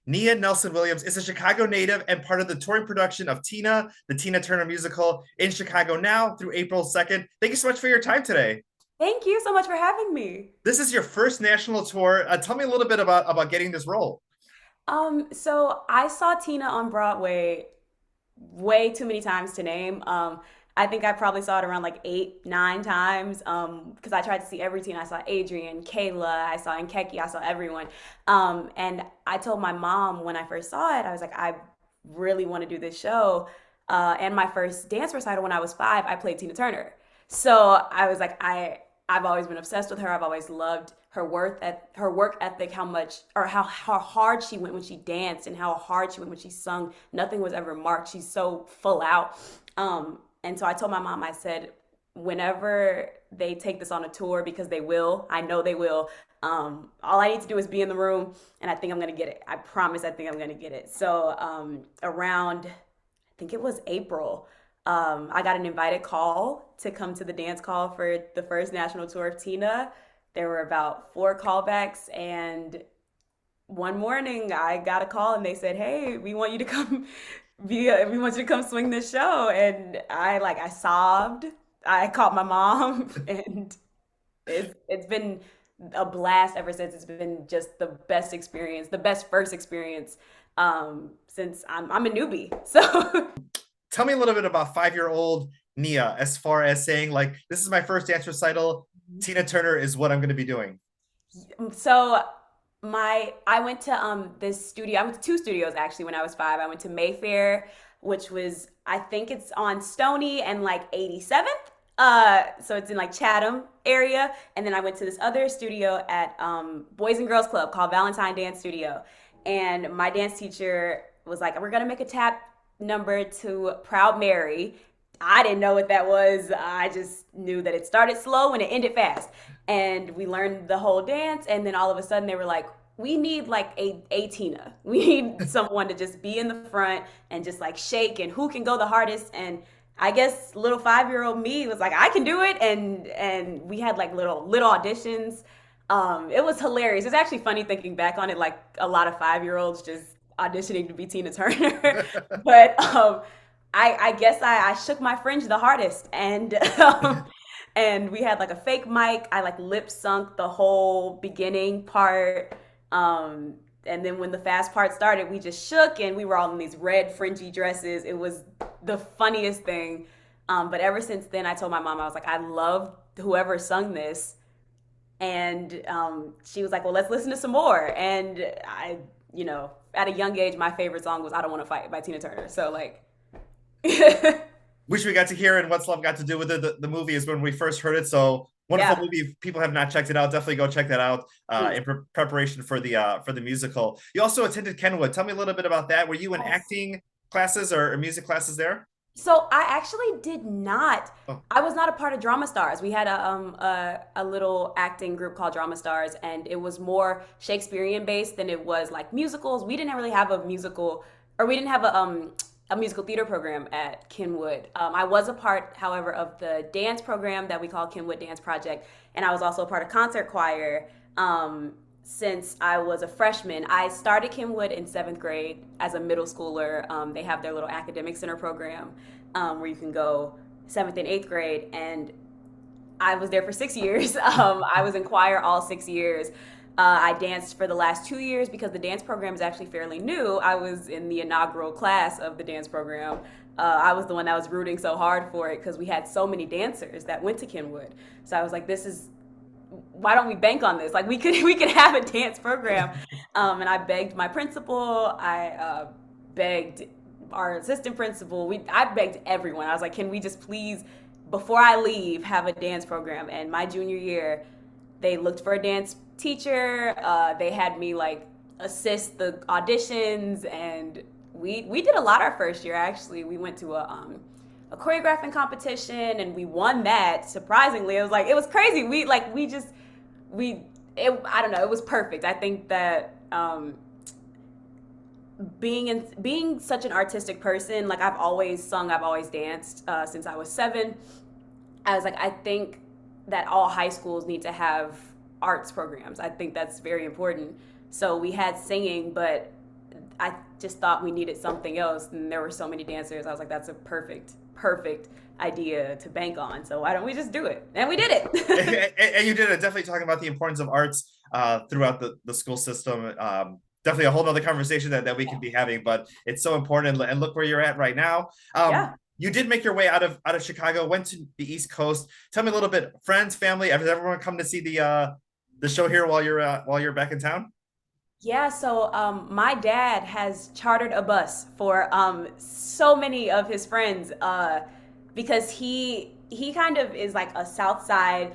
Nia Nelson-Williams is a Chicago native and part of the touring production of Tina, the Tina Turner musical, in Chicago now through April 2nd. Thank you so much for your time today. Thank you so much for having me. This is your first national tour. Tell me a little bit about getting this role. So I saw Tina on Broadway way too many times to name. I think I probably saw it around like eight, nine times. Because I tried to see every Tina. I saw Adrian, Kayla, I saw Nkeki, I saw everyone. And I told my mom when I first saw it, I was like, I really want to do this show. And my first dance recital when I was 5, I played Tina Turner. So I was like, I've always been obsessed with her. I've always loved her work ethic, how much or how hard she went when she danced and how hard she went when she sung. Nothing was ever marked. She's so full out. And so I told my mom, I said, whenever they take this on a tour, because they will, I know they will. All I need to do is be in the room, and I think I'm gonna get it. I promise, I think I'm gonna get it. So around, I think it was April, I got an invited call to come to the dance call for the first national tour of Tina. There were about 4 callbacks, and one morning I got a call and they said, "Hey, we want you to come we want you to come swing this show." And I sobbed. I called my mom and it's been a blast ever since. It's been just the best experience, the best first experience since I'm a newbie. So Tell me a little bit about 5-year-old Nia, as far as saying, like, this is my first dance recital. Tina Turner is what I'm going to be doing. So I went to this studio. I went to 2 studios actually when I was 5. I went to Mayfair, which was, I think it's on Stony and like 87th. So it's in like Chatham area. And then I went to this other studio at Boys and Girls Club called Valentine Dance Studio. And my dance teacher was like, "We're gonna make a tap number to Proud Mary." I didn't know what that was. I just knew that it started slow and it ended fast. And we learned the whole dance. And then all of a sudden they were like, "We need like a Tina. We need someone to just be in the front and just like shake, and who can go the hardest." And I guess little 5-year-old me was like, "I can do it." And we had like little auditions. It was hilarious. It's actually funny thinking back on it, like a lot of 5-year-olds just auditioning to be Tina Turner. But I guess I shook my fringe the hardest, and and we had like a fake mic. I like lip sunk the whole beginning part, and then when the fast part started, we just shook, and we were all in these red fringy dresses. It was the funniest thing. But ever since then, I told my mom, I was like, I love whoever sung this, and she was like, "Well, let's listen to some more." And at a young age, my favorite song was "I Don't Want to Fight" by Tina Turner. So like. Which we got to hear, and What's Love Got to Do with It, the movie, is when we first heard it. So wonderful Yeah. movie. If people have not checked it out, definitely go check that out Mm. in preparation for the musical. You also attended Kenwood. Tell me a little bit about that. Were you in Yes. acting classes or music classes there? So I actually did not. Oh, I was not a part of Drama Stars. We had a little acting group called Drama Stars, and it was more Shakespearean based than it was like musicals. We didn't really have a musical, or we didn't have a musical theater program at Kenwood. I was a part, however, of the dance program that we call Kenwood Dance Project, and I was also a part of concert choir. Since I was a freshman. I started Kenwood in 7th grade as a middle schooler. They have their little academic center program where you can go 7th and 8th grade, and I was there for 6 years. I was in choir all 6 years. I danced for the last 2 years because the dance program is actually fairly new. I was in the inaugural class of the dance program. I was the one that was rooting so hard for it because we had so many dancers that went to Kenwood. So I was like, this is why don't we bank on this? Like we could have a dance program. And I begged my principal. I begged our assistant principal. I begged everyone. I was like, can we just please, before I leave, have a dance program? And my junior year, they looked for a dance teacher. They had me like assist the auditions, and we did a lot our first year. Actually, we went to a choreographing competition and we won that. Surprisingly, it was crazy. We just we it, I don't know. It was perfect. I think that being such an artistic person, like I've always sung, I've always danced since I was 7. I was like, I think that all high schools need to have arts programs. I think that's very important. So we had singing, but I just thought we needed something else, and there were so many dancers. I was like, that's a perfect idea to bank on. So why don't we just do it? And we did and, it. and you did it. Definitely talking about the importance of arts throughout the school system. Definitely a whole nother conversation that we could be having, but it's so important. And look where you're at right now. Yeah. You did make your way out of Chicago, went to the East Coast. Tell me a little bit, friends, family, has everyone come to see the show here while you're back in town? Yeah, so my dad has chartered a bus for so many of his friends because he kind of is like a South Side,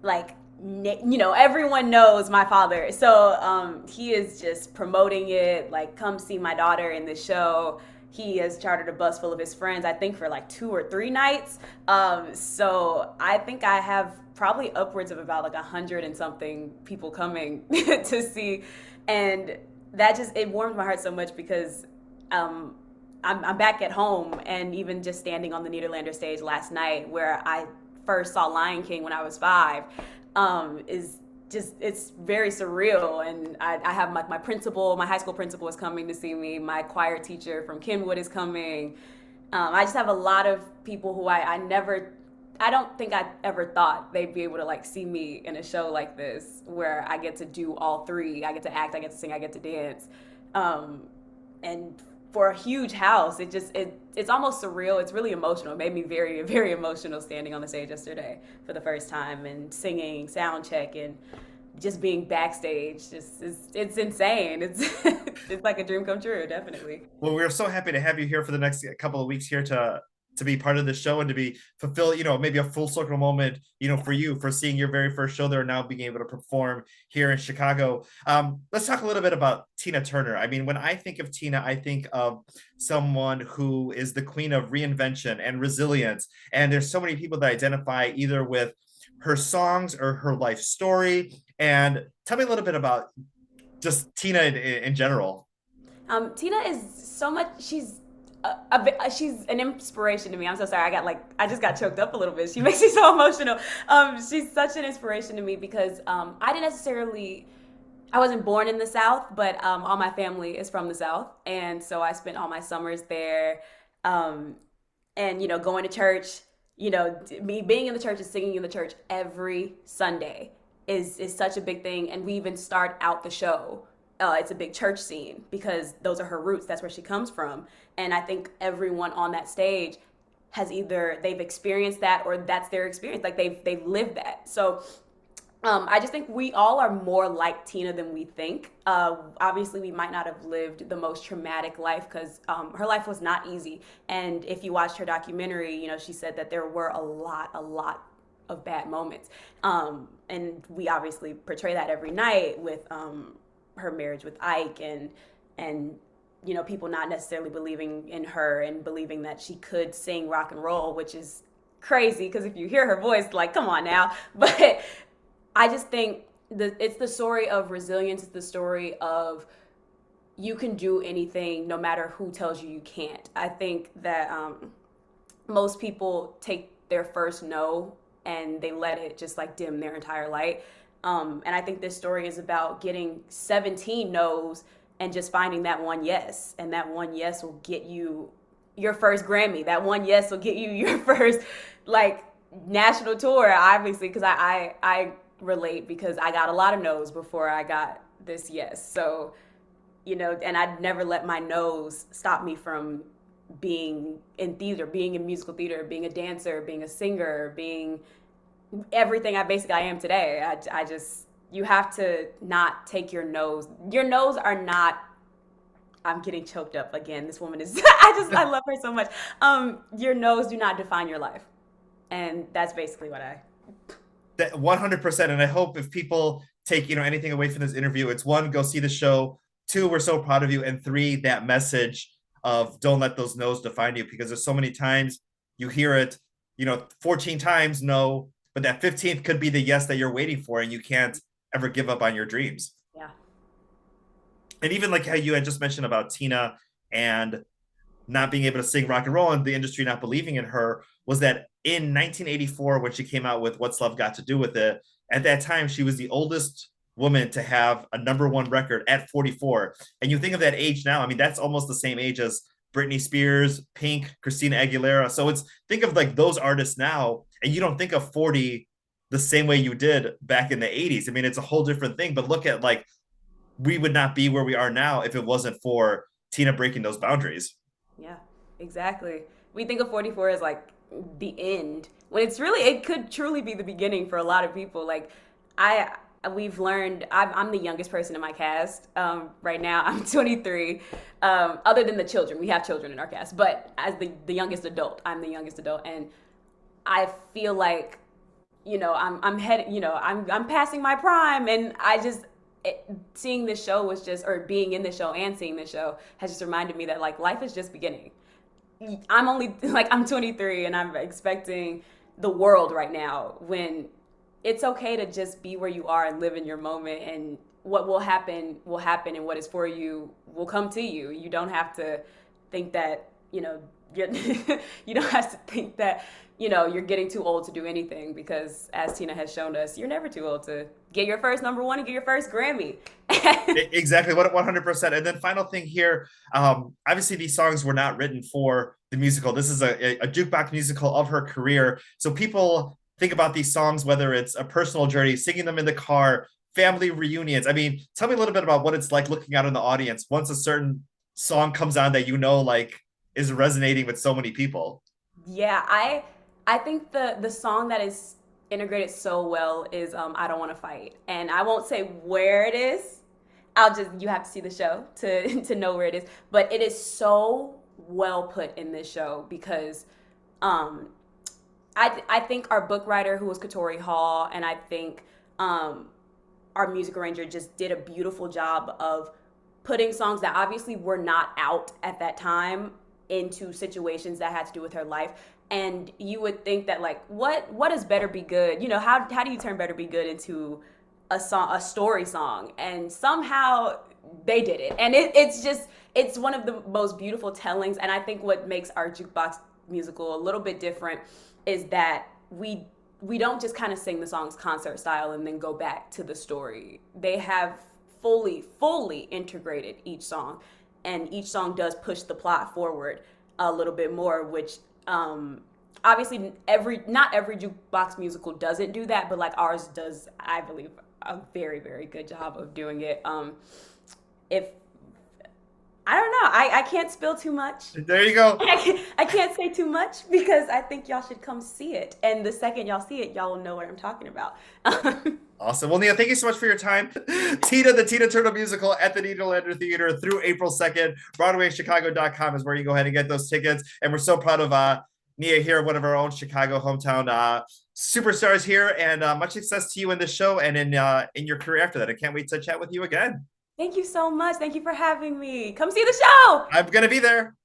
like everyone knows my father. So he is just promoting it, like come see my daughter in the show. He has chartered a bus full of his friends, I think for like 2 or 3 nights. So I think I have probably upwards of about like 100 and something people coming to see, and that just it warmed my heart so much because um, I'm back at home, and even just standing on the Nederlander stage last night where I first saw Lion King when I was 5 is just it's very surreal. And I have my principal, my high school principal is coming to see me. My choir teacher from Kenwood is coming. I just have a lot of people who I don't think I ever thought they'd be able to like see me in a show like this where I get to do all three. I get to act, I get to sing, I get to dance. And for a huge house, it's almost surreal. It's really emotional. It made me very, very emotional standing on the stage yesterday for the first time and singing, sound check, and just being backstage. Just it's insane. It's it's like a dream come true, definitely. Well, we're so happy to have you here for the next couple of weeks here to be part of the show and to be fulfill, maybe a full circle moment, for you for seeing your very first show there, now being able to perform here in Chicago. Let's talk a little bit about Tina Turner. I mean, when I think of Tina, I think of someone who is the queen of reinvention and resilience. And there's so many people that identify either with her songs or her life story. And tell me a little bit about just Tina in general. Tina is so much. She's an inspiration to me. I'm so sorry. I just got choked up a little bit. She makes me so emotional. She's such an inspiration to me because I didn't necessarily. I wasn't born in the South, but all my family is from the South, and so I spent all my summers there. Um, and going to church. Me being in the church and singing in the church every Sunday is such a big thing. And we even start out the show. It's a big church scene because those are her roots. That's where she comes from. And I think everyone on that stage has either they've experienced that or that's their experience. Like they've lived that. So I just think we all are more like Tina than we think. Obviously, we might not have lived the most traumatic life because her life was not easy. And if you watched her documentary, she said that there were a lot of bad moments. And we obviously portray that every night with her marriage with Ike and people not necessarily believing in her and believing that she could sing rock and roll, which is crazy because if you hear her voice, like, come on now. But I just think it's the story of resilience. It's the story of you can do anything no matter who tells you you can't. I think that most people take their first no and they let it just like dim their entire light. And I think this story is about getting 17 no's and just finding that one yes. And that one yes will get you your first Grammy. That one yes will get you your first like national tour, obviously, because I relate because I got a lot of no's before I got this yes. So, and I'd never let my no's stop me from being in theater, being in musical theater, being a dancer, being a singer, being everything I am today. I just, you have to not take your no's. Your no's are not, I'm getting choked up again. This woman is, I love her so much. Your no's do not define your life. And that's basically what That 100%. And I hope if people take, anything away from this interview, it's one, go see the show. Two, we're so proud of you. And three, that message of don't let those no's define you, because there's so many times you hear it, 14 times no, but that 15th could be the yes that you're waiting for. And you can't ever give up on your dreams. Yeah. And even like how you had just mentioned about Tina and not being able to sing rock and roll and the industry not believing in her, was that in 1984, when she came out with What's Love Got to Do with It, at that time, she was the oldest woman to have a #1 record at 44. And you think of that age now, I mean, that's almost the same age as Britney Spears, Pink, Christina Aguilera. So it's think of like those artists now, and you don't think of 40 the same way you did back in the 80s. I mean, it's a whole different thing. But look at like we would not be where we are now if it wasn't for Tina breaking those boundaries. Yeah, exactly. We think of 44 as like the end when it's really, it could truly be the beginning for a lot of people. Like, I, we've learned, I'm the youngest person in my cast right now. I'm 23. Other than the children, we have children in our cast, but as the youngest adult, I'm the youngest adult. And I feel like, I'm heading, I'm passing my prime, and seeing this show was just, or being in the show and seeing the show has just reminded me that like life is just beginning. I'm only like I'm 23 and I'm expecting the world right now, when it's okay to just be where you are and live in your moment, and what will happen, and what is for you will come to you. You don't have to think that, you don't have to think that, you're getting too old to do anything, because as Tina has shown us, you're never too old to get your first #1 and get your first Grammy. Exactly, 100%. And then final thing here, obviously these songs were not written for the musical. This is a jukebox musical of her career. So people think about these songs, whether it's a personal journey, singing them in the car, family reunions. I mean, tell me a little bit about what it's like looking out in the audience once a certain song comes on that like is resonating with so many people. Yeah, I think the song that is integrated so well is I Don't Want to Fight. And I won't say where it is. You have to see the show to to know where it is. But it is so well put in this show, because I think our book writer, who was Katori Hall, and I think our music arranger just did a beautiful job of putting songs that obviously were not out at that time into situations that had to do with her life. And you would think that like, what does Better Be Good? How do you turn Better Be Good into a story song? And somehow they did it. And it's one of the most beautiful tellings. And I think what makes our jukebox musical a little bit different is that we don't just kind of sing the songs concert style and then go back to the story. They have fully integrated each song, and each song does push the plot forward a little bit more, which obviously not every jukebox musical doesn't do that, but like ours does, I believe, a very, very good job of doing it. If I don't know, I can't spill too much. There you go. I can't say too much, because I think y'all should come see it, and the second y'all see it, y'all will know what I'm talking about. Awesome. Well, Nia, thank you so much for your time. Tina, the Tina Turner musical at the Nederlander Theater through April 2nd. BroadwayChicago.com is where you go ahead and get those tickets. And we're so proud of Nia here, one of our own Chicago hometown superstars here. And much success to you in this show and in your career after that. I can't wait to chat with you again. Thank you so much. Thank you for having me. Come see the show. I'm going to be there.